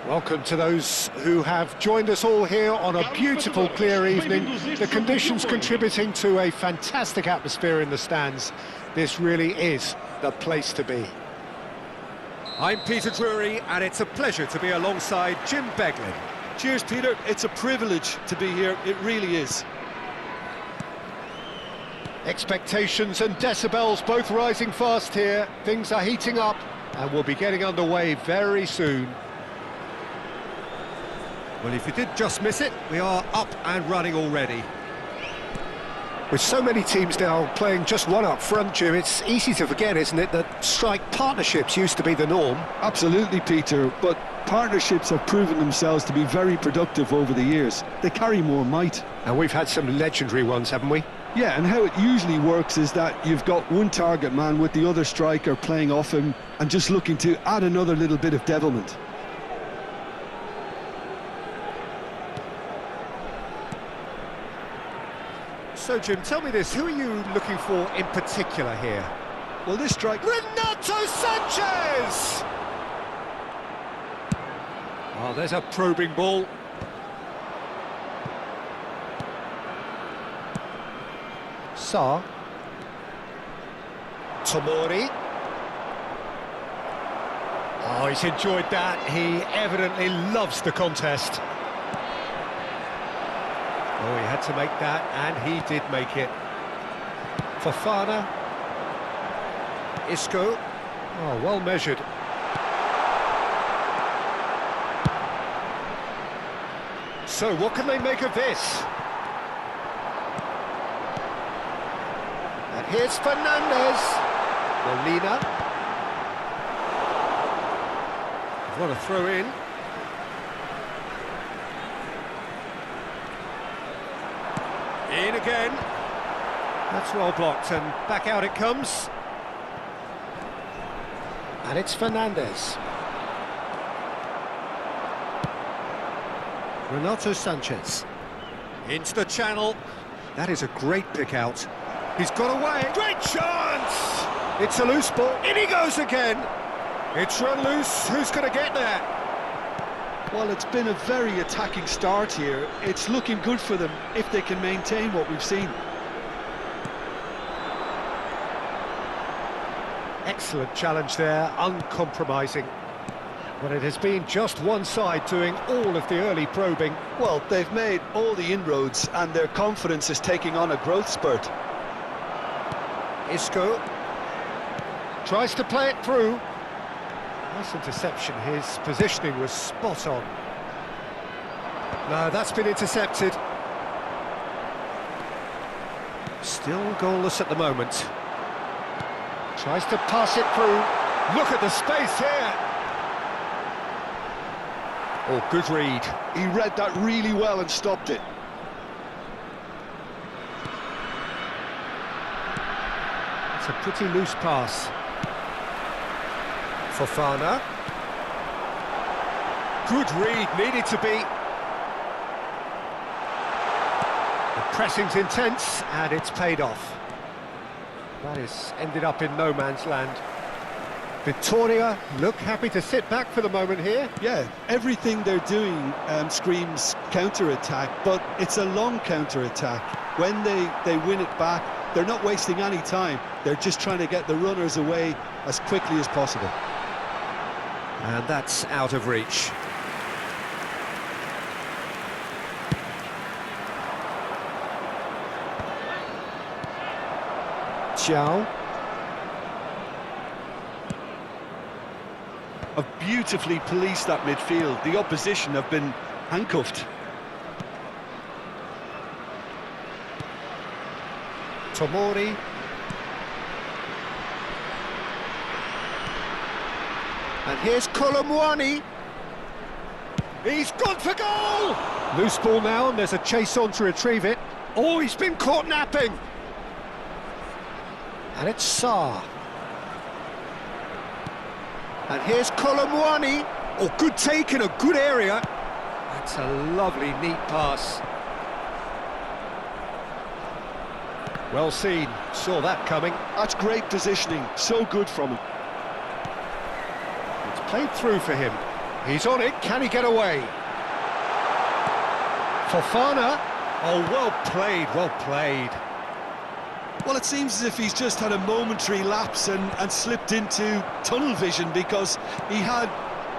Welcome to those who have joined us all here on a beautiful, clear evening. The conditions contributing to a fantastic atmosphere in the stands. This really is the place to be. I'm Peter Drury, and it's a pleasure to be alongside Jim Beglin. Cheers, Peter. It's a privilege to be here. It really is. Expectations and decibels both rising fast here. Things are heating up, and we'll be getting underway very soon. Well, if you did just miss it, we are up and running already. With so many teams now playing just one up front, Jim, it's easy to forget, isn't it, that strike partnerships used to be the norm. Absolutely, Peter, but partnerships have proven themselves to be very productive over the years. They carry more might. And we've had some legendary ones, haven't we? Yeah, and how it usually works is that you've got one target man with the other striker playing off him and just looking to add another little bit of devilment. So, Jim, tell me this, who are you looking for in particular here? Well, this strike... Renato Sanchez! Oh, there's a probing ball. Sarr. Tomori. Oh, he's enjoyed that. He evidently loves the contest. Oh, he had to make that, and he did make it. Fofana. Isco. Oh, well measured. So, what can they make of this? And here's Fernandez. Molina. What a throw in. In again. That's well blocked, and back out it comes. And it's Fernandez. Renato Sanchez. Into the channel. That is a great pick out. He's got away. Great chance! It's a loose ball. In he goes again. It's run loose. Who's going to get there? Well, it's been a very attacking start here. It's looking good for them if they can maintain what we've seen. Excellent challenge there, uncompromising. But it has been just one side doing all of the early probing. Well, they've made all the inroads and their confidence is taking on a growth spurt. Isco tries to play it through. Nice interception, his positioning was spot on. No, that's been intercepted. Still goalless at the moment. Tries to pass it through. Look at the space here. Oh, good read. He read that really well and stopped it. It's a pretty loose pass. Fofana. Good read, needed to be. The pressing's intense, and it's paid off. That is ended up in no man's land. Vitoria look happy to sit back for the moment here. Yeah, everything they're doing screams counter-attack, but it's a long counter-attack. When they win it back, they're not wasting any time. They're just trying to get the runners away as quickly as possible. And that's out of reach. Xiao. Have beautifully policed that midfield. The opposition have been handcuffed. Tomori. And here's Colomwani. He's gone for goal! Loose ball now, and there's a chase on to retrieve it. Oh, he's been caught napping! And it's Sarr. And here's Colomwani. Oh, good take in a good area. That's a lovely, neat pass. Well seen, saw that coming. That's great positioning, so good from him. It's played through for him. He's on it, can he get away? Fofana. Oh, well played, well played. Well, it seems as if he's just had a momentary lapse and slipped into tunnel vision, because he had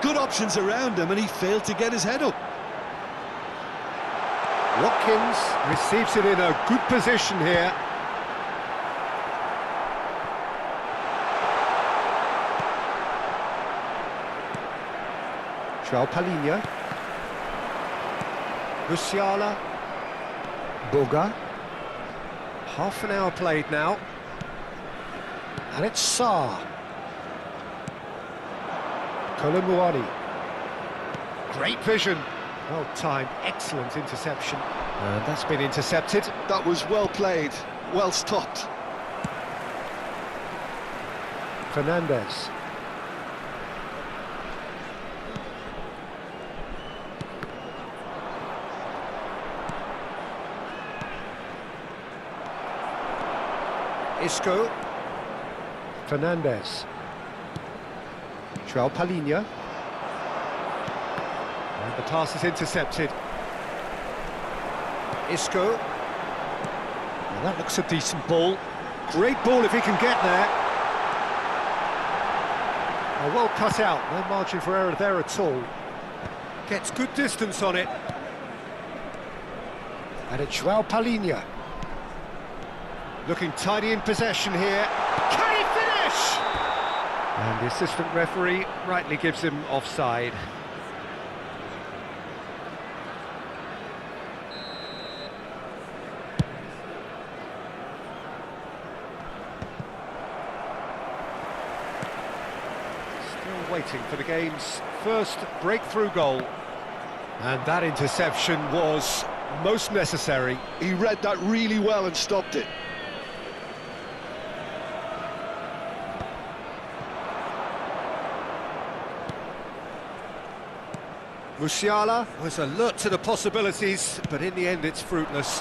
good options around him and he failed to get his head up. Watkins receives it in a good position here. João Palhinha. Musiala. Boga. Half an hour played now. And it's Sarr. Kolumuani. Great vision. Well timed, excellent interception. And that's been intercepted. That was well played, well stopped. Fernandes. Isco. Fernandes. João Palhinha. And the pass is intercepted. Isco. Well, that looks a decent ball. Great ball if he can get there. Oh, well cut out, no margin for error there at all. Gets good distance on it. And it's João Palhinha. Looking tidy in possession here. Can he finish? And the assistant referee rightly gives him offside. Still waiting for the game's first breakthrough goal. And that interception was most necessary. He read that really well and stopped it. Musiala was alert to the possibilities, but in the end it's fruitless.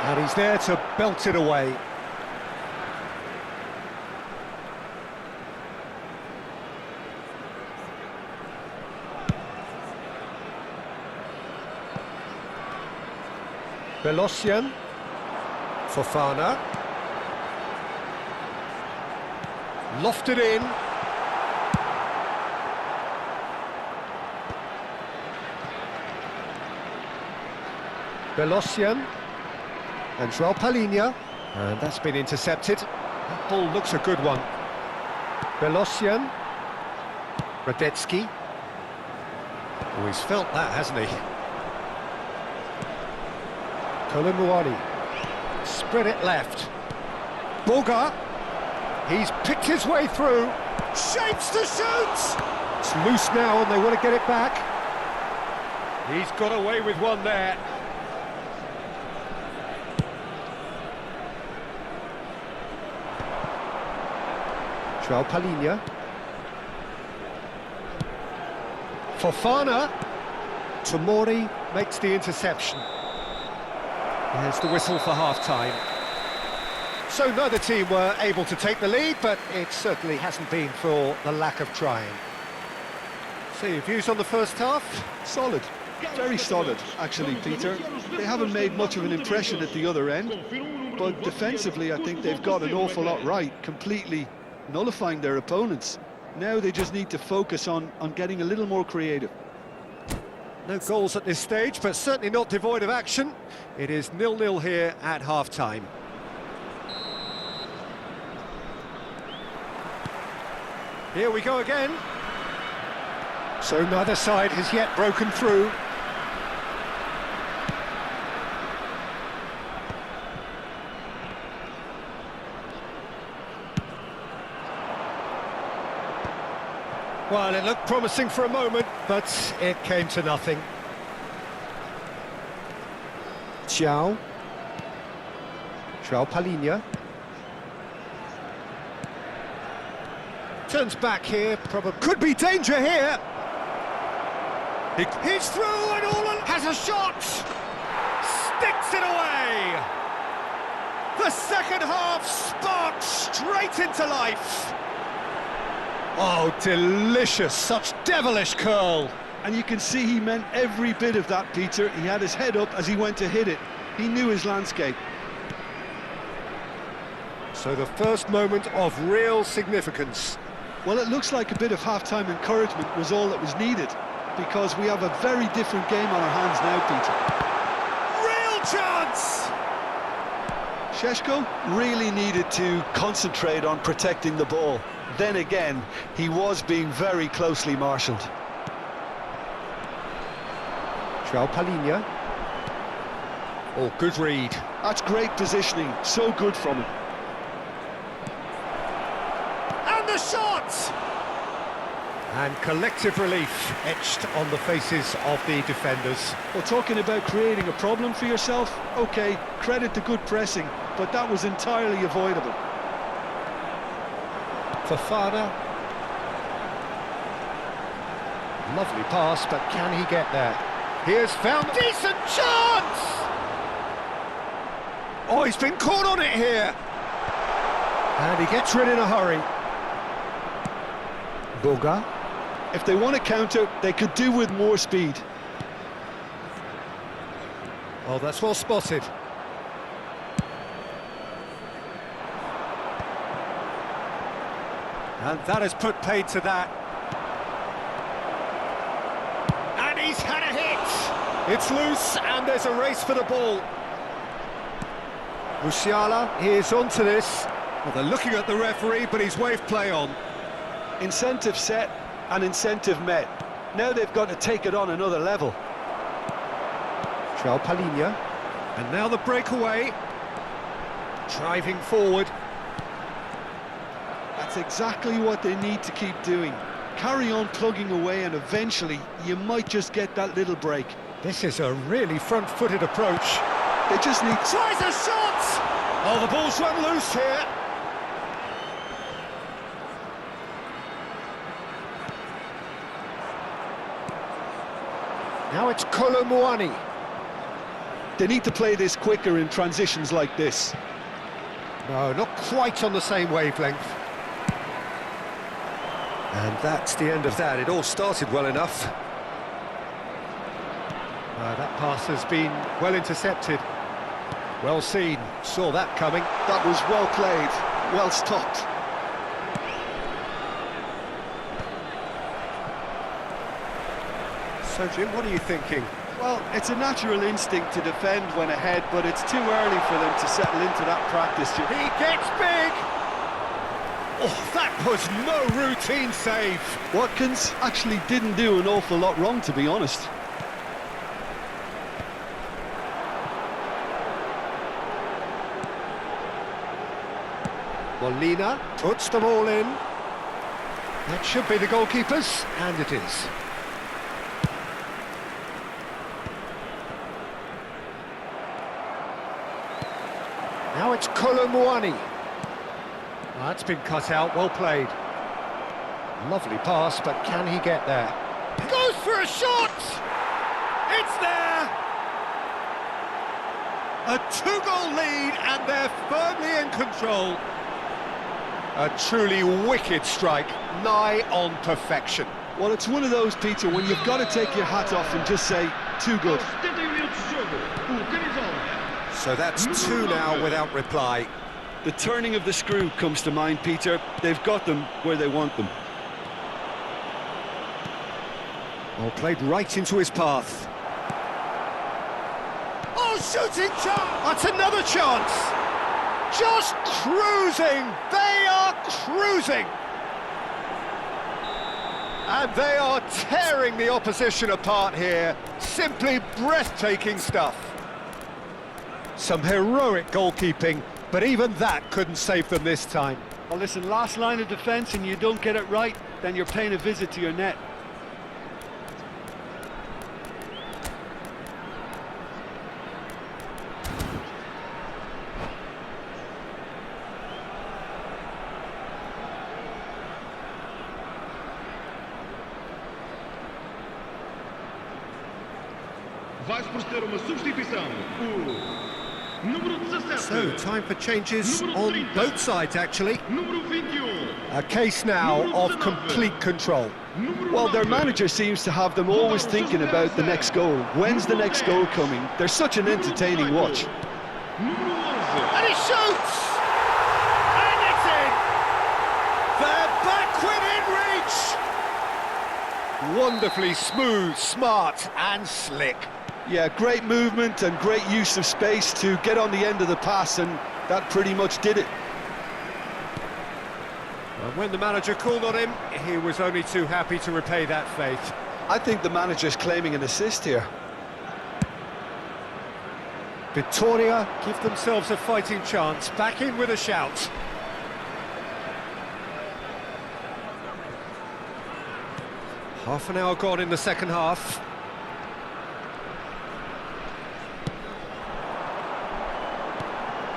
And he's there to belt it away. Belosian. Fofana. Lofted in. Belosian and João Palhinha, and that's been intercepted. That ball looks a good one. Belosian, Radetzky. Oh, he's felt that, hasn't he? Kolumuani, spread it left. Boga, he's picked his way through. Shapes to shoot! It's loose now and they want to get it back. He's got away with one there. João Palhinha. Fofana. Tomori makes the interception. There's the whistle for half-time. So neither team were able to take the lead, but it certainly hasn't been for the lack of trying. So your views on the first half? Solid, very solid, actually, Peter. They haven't made much of an impression at the other end, but defensively I think they've got an awful lot right, completely nullifying their opponents. Now they just need to focus on getting a little more creative. No goals at this stage, but certainly not devoid of action. It is 0-0 here at half-time. Here we go again. So neither side has yet broken through. Well, it looked promising for a moment, but it came to nothing. João Palhinha. Turns back here, probably could be danger here. He's through and all has a shot. Sticks it away. The second half sparks straight into life. Oh, delicious, such devilish curl. And you can see he meant every bit of that, Peter. He had his head up as he went to hit it. He knew his landscape. So the first moment of real significance. Well, it looks like a bit of half-time encouragement was all that was needed, because we have a very different game on our hands now, Peter. Real chance! Šeško really needed to concentrate on protecting the ball. Then again, he was being very closely marshalled. Palinha. Oh, good read. That's great positioning, so good from him. And the shot! And collective relief etched on the faces of the defenders. Well, talking about creating a problem for yourself, OK, credit to good pressing, but that was entirely avoidable. Fofana. Lovely pass, but can he get there? He has found decent chance! Oh, he's been caught on it here. And he gets rid in a hurry. Boga. If they want to counter, they could do with more speed. Oh, that's well spotted. And that has put paid to that. And he's had a hit! It's loose, and there's a race for the ball. Musiala, he is onto this. Well, they're looking at the referee, but he's waved play on. Incentive set and incentive met. Now they've got to take it on another level. Palinha. And now the breakaway. Driving forward. That's exactly what they need to keep doing. Carry on plugging away, and eventually you might just get that little break. This is a really front-footed approach. They just need... Tries a shot! Oh, the ball's run loose here. Now it's Colomwani. They need to play this quicker in transitions like this. No, not quite on the same wavelength. And that's the end of that. It all started well enough. That pass has been well intercepted. Well seen, saw that coming. That was well played, well stopped. So, Jim, what are you thinking? Well, it's a natural instinct to defend when ahead, but it's too early for them to settle into that practice, Jim. He gets big! Oh, that was no routine save. Watkins actually didn't do an awful lot wrong, to be honest. Molina puts them all in. That should be the goalkeepers, and it is. Now it's Colomwani. That's been cut out, well played. Lovely pass, but can he get there? Goes for a shot! It's there! A two-goal lead, and they're firmly in control. A truly wicked strike, nigh on perfection. Well, it's one of those, Peter, when you've got to take your hat off and just say, too good. So that's two now without reply. The turning of the screw comes to mind, Peter. They've got them where they want them. Oh, played right into his path. Oh, shooting chance! That's another chance! Just cruising! They are cruising! And they are tearing the opposition apart here. Simply breathtaking stuff. Some heroic goalkeeping, but even that couldn't save them this time. Well, listen, last line of defence and you don't get it right, then you're paying a visit to your net. Vais proceder uma substituição. So, time for changes on both sides, actually. A case now of complete control. Well, their manager seems to have them always thinking about the next goal. When's the next goal coming? They're such an entertaining watch. And he shoots! And it's in! They're back within reach! Wonderfully smooth, smart and slick. Yeah, great movement and great use of space to get on the end of the pass, and that pretty much did it. And when the manager called on him, he was only too happy to repay that faith. I think the manager's claiming an assist here. Vitoria give themselves a fighting chance, back in with a shout. Half an hour gone in the second half.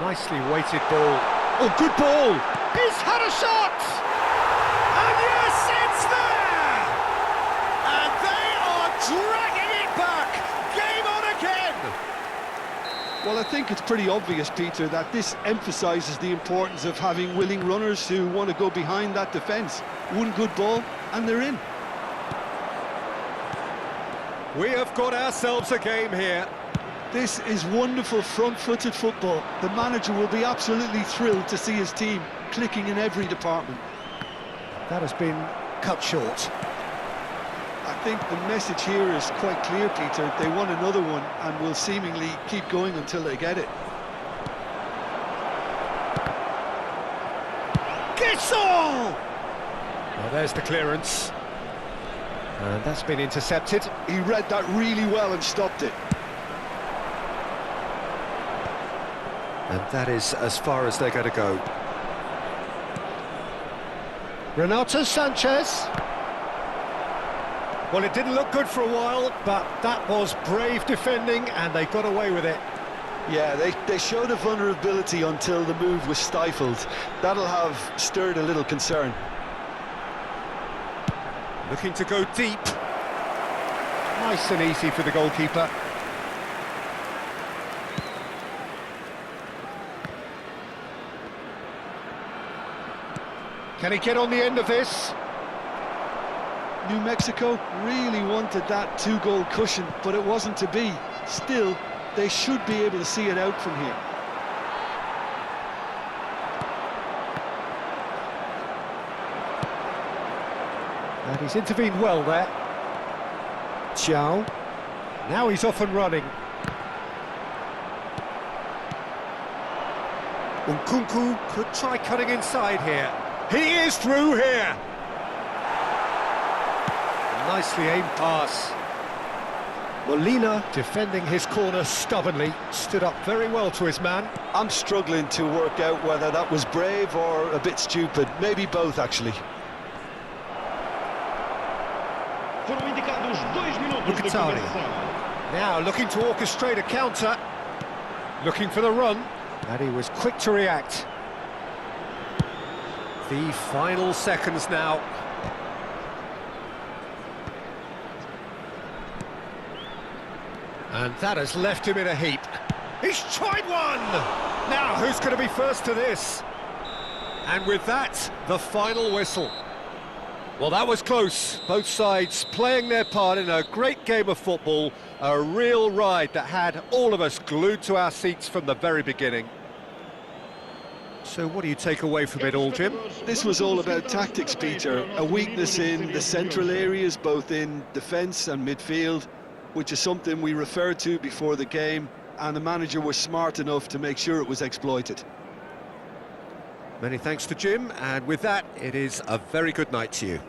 Nicely weighted ball. Oh, good ball! He's had a shot! And yes, it's there! And they are dragging it back! Game on again! Well, I think it's pretty obvious, Peter, that this emphasises the importance of having willing runners who want to go behind that defence. One good ball, and they're in. We have got ourselves a game here. This is wonderful front-footed football. The manager will be absolutely thrilled to see his team clicking in every department. That has been cut short. I think the message here is quite clear, Peter. They want another one and will seemingly keep going until they get it. Gissel! Well, there's the clearance. And that's been intercepted. He read that really well and stopped it. And that is as far as they're going to go. Renato Sanchez. Well, it didn't look good for a while, but that was brave defending, and they got away with it. Yeah, they showed a vulnerability until the move was stifled. That'll have stirred a little concern. Looking to go deep. Nice and easy for the goalkeeper. Can he get on the end of this? New Mexico really wanted that two-goal cushion, but it wasn't to be. Still, they should be able to see it out from here. And he's intervened well there. Chow. Now he's off and running. Nkunku could try cutting inside here. He is through here. Nicely aimed pass. Molina, defending his corner stubbornly, stood up very well to his man. I'm struggling to work out whether that was brave or a bit stupid. Maybe both, actually. Vitoria. Now looking to orchestrate a counter. Looking for the run. And he was quick to react. The final seconds now. And that has left him in a heap. He's tried one! Now, who's going to be first to this? And with that, the final whistle. Well, that was close. Both sides playing their part in a great game of football. A real ride that had all of us glued to our seats from the very beginning. So what do you take away from it all, Jim? This was all about tactics, Peter. A weakness in the central areas, both in defence and midfield, which is something we referred to before the game, and the manager was smart enough to make sure it was exploited. Many thanks to Jim, and with that, it is a very good night to you.